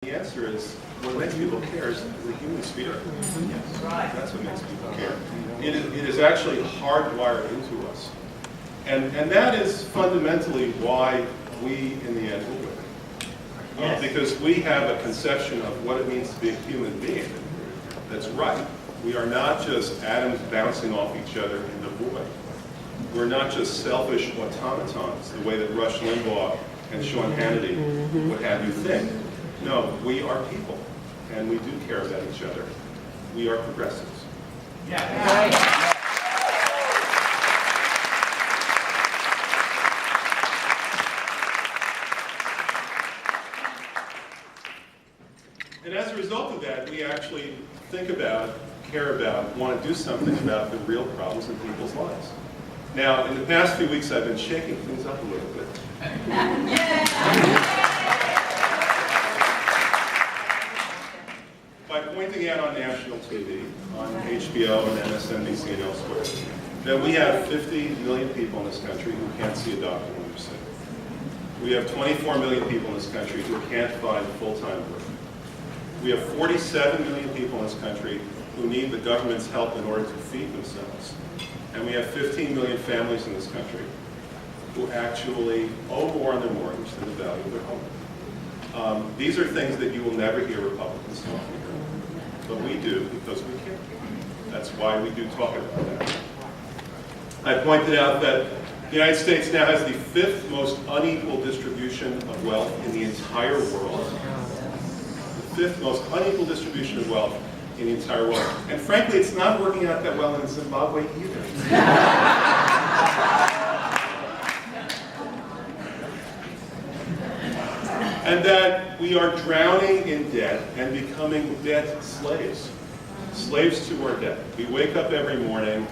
The answer is, what makes people care is the human spirit. Yes. That's what makes people care. It is actually hardwired into us. And that is fundamentally why we, in the end, will win. Because we have a conception of what it means to be a human being that's right. We are not just atoms bouncing off each other in the void. We're not just selfish automatons, the way that Rush Limbaugh and Sean Hannity would have you think. No, we are people, and we do care about each other. We are progressives. Yeah. And as a result of that, we actually think about, care about, want to do something about the real problems in people's lives. Now, in the past few weeks, I've been shaking things up a little bit. By pointing out on national TV, on HBO and MSNBC and elsewhere, that we have 50 million people in this country who can't see a doctor when they're sick. We have 24 million people in this country who can't find full-time work. We have 47 million people in this country who need the government's help in order to feed themselves. And we have 15 million families in this country who actually owe more on their mortgage than the value of their home. These are things that you will never hear Republicans talking about. But we do because we care. That's why we do talk about that. I pointed out that the United States now has the 5th most unequal distribution of wealth in the entire world. The 5th most unequal distribution of wealth in the entire world. And frankly, it's not working out that well in Zimbabwe either. And that we are drowning in debt and becoming debt slaves. Slaves to our debt. We wake up every morning,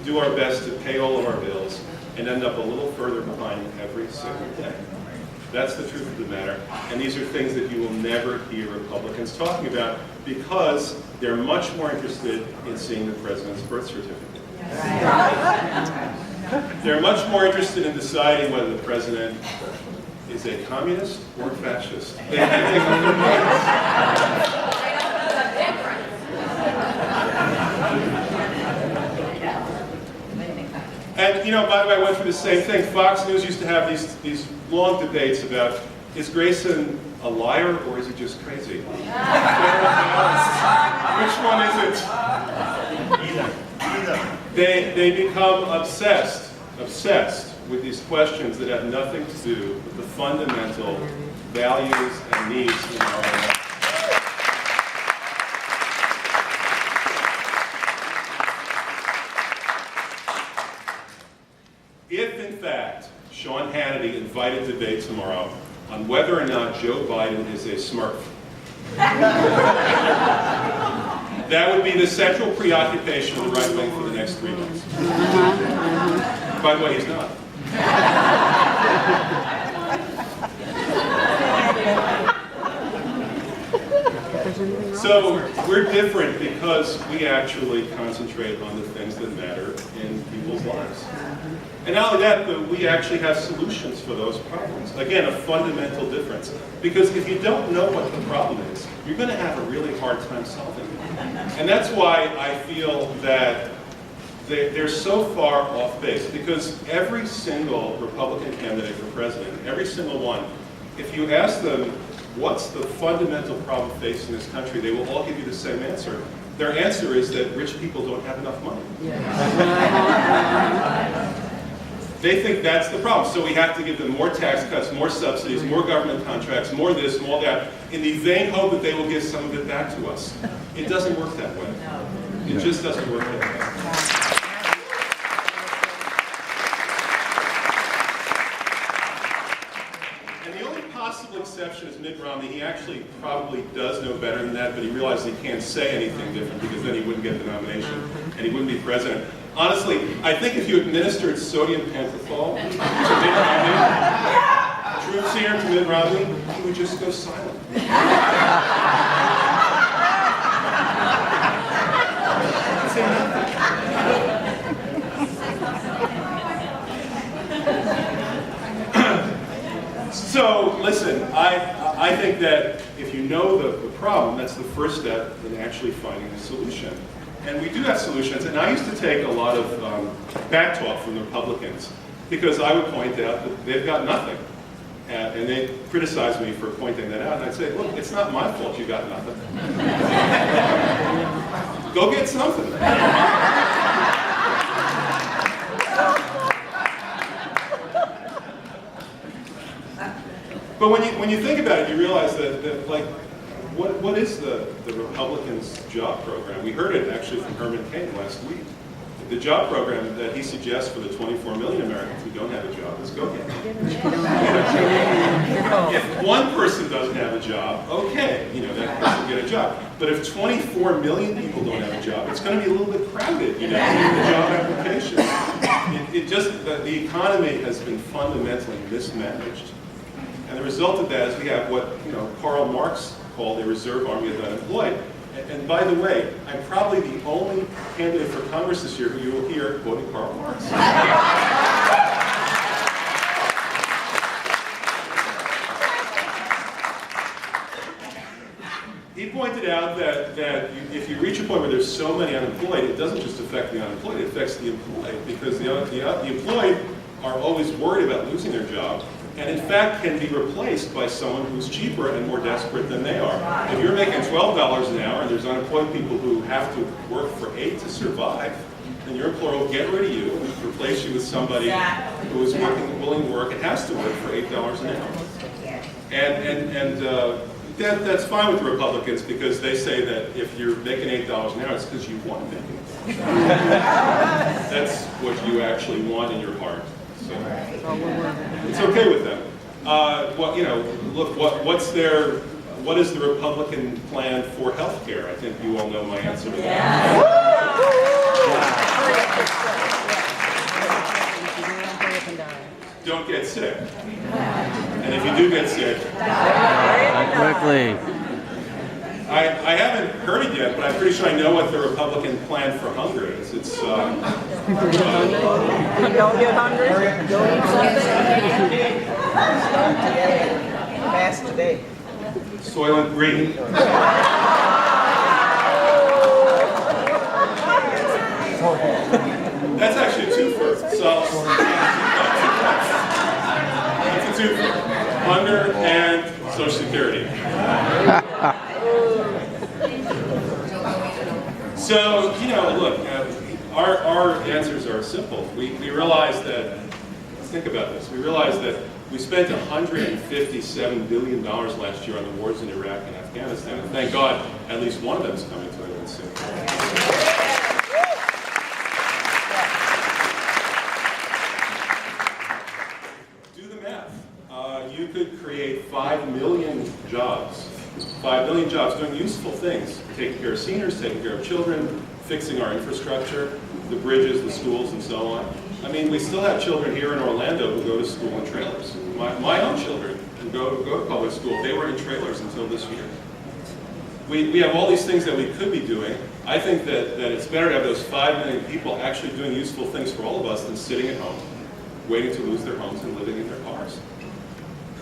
do our best to pay all of our bills, and end up a little further behind every single day. That's the truth of the matter. And these are things that you will never hear Republicans talking about because they're much more interested in seeing the president's birth certificate. They're much more interested in deciding whether the president is a communist or a fascist. They make up their minds. And, you know, by the way, I went through the same thing. Fox News used to have these long debates about, is Grayson a liar or is he just crazy? Which one is it? Either. They become obsessed with these questions that have nothing to do with the fundamental values and needs in our lives. If, in fact, Sean Hannity invited debate tomorrow on whether or not Joe Biden is a smurf, that would be the central preoccupation of the right wing for the next 3 months. By the way, he's not. So we're different because we actually concentrate on the things that matter in people's lives. And not only that, but we actually have solutions for those problems. Again, a fundamental difference. Because if you don't know what the problem is, you're going to have a really hard time solving it. And that's why I feel that they're so far off base. Because every single Republican candidate for president, every single one, if you ask them, what's the fundamental problem facing this country, they will all give you the same answer. Their answer is that rich people don't have enough money. They think that's the problem. So we have to give them more tax cuts, more subsidies, more government contracts, more this, more that, in the vain hope that they will give some of it back to us. It doesn't work that way. It just doesn't work that way. Possible exception is Mitt Romney. He actually probably does know better than that, but he realizes he can't say anything different because then he wouldn't get the nomination and he wouldn't be president. Honestly, I think if you administered sodium pentothal to Mitt Romney, truth serum to Mitt Romney, he would just go silent. Say nothing. So, listen, I think that if you know the problem. That's the first step in actually finding a solution. And we do have solutions. And I used to take a lot of back talk from the Republicans because I would point out that they've got nothing. And they criticize me for pointing that out. And I'd say, look, it's not my fault you got nothing. Go get something. But when you think about it, you realize that like, what is the Republicans' job program? We heard it actually from Herman Cain last week. The job program that he suggests for the 24 million Americans who don't have a job is go get it. If one person doesn't have a job, okay, that person get a job. But if 24 million people don't have a job, it's going to be a little bit crowded, in the job application. The economy has been fundamentally mismanaged. And the result of that is we have what Karl Marx called a reserve army of the unemployed. And by the way, I'm probably the only candidate for Congress this year who you will hear quoting Karl Marx. He pointed out that if you reach a point where there's so many unemployed, it doesn't just affect the unemployed, it affects the employed, because the employed are always worried about losing their job, and in fact can be replaced by someone who's cheaper and more desperate than they are. If you're making $12 an hour and there's unemployed people who have to work for $8 to survive, then your employer will get rid of you and replace you with somebody who is willing to work and has to work for $8 an hour. And that's fine with the Republicans because they say that if you're making $8 an hour, it's because you want to make it. That's what you actually want in your heart. So it's okay with them. Look, what is the Republican plan for health care? I think you all know my answer to that. Don't get sick. And if you do get sick, quickly. I haven't heard it yet, but I'm pretty sure I know what the Republican plan for hunger is. It's Don't get hungry. Don't eat something. Fast today. Soylent Green. That's actually a twofer. So that's a twofer. Hunger and Social Security. So, look, our answers are simple. We realize that, think about this, we realize that we spent $157 billion last year on the wars in Iraq and Afghanistan, and thank God at least one of them is coming to an end soon. Do the math. You could create 5 million jobs. 5 million jobs doing useful things, taking care of seniors, taking care of children, fixing our infrastructure, the bridges, the schools, and so on. I mean, we still have children here in Orlando who go to school in trailers. My own children who go to public school, they were in trailers until this year. We have all these things that we could be doing. I think that it's better to have those 5 million people actually doing useful things for all of us than sitting at home, waiting to lose their homes and living in their cars.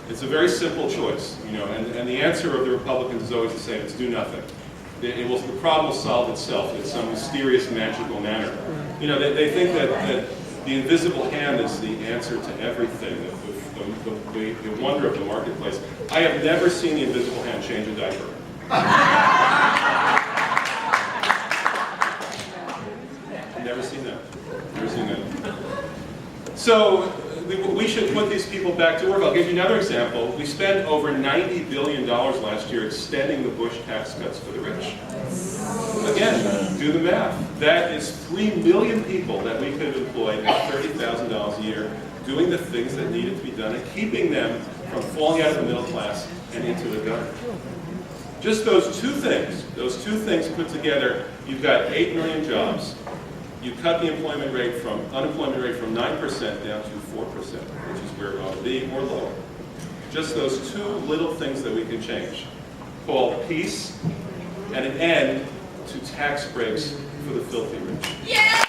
It's a very simple choice, and the answer of the Republicans is always the same: it's do nothing. The problem will solve itself in some mysterious, magical manner. They think that the invisible hand is the answer to everything, the wonder of the marketplace. I have never seen the invisible hand change a diaper. Never seen that. Never seen that. So we should put these people back to work. I'll give you another example. We spent over $90 billion last year extending the Bush tax cuts for the rich. Again, do the math. That is 3 million people that we could have employed at $30,000 a year doing the things that needed to be done and keeping them from falling out of the middle class and into the gutter. Just those two things put together, you've got 8 million jobs. You cut the unemployment rate from 9% down to 4%, which is where it ought to be, or lower. Just those two little things that we can change, called peace and an end to tax breaks for the filthy rich. Yeah!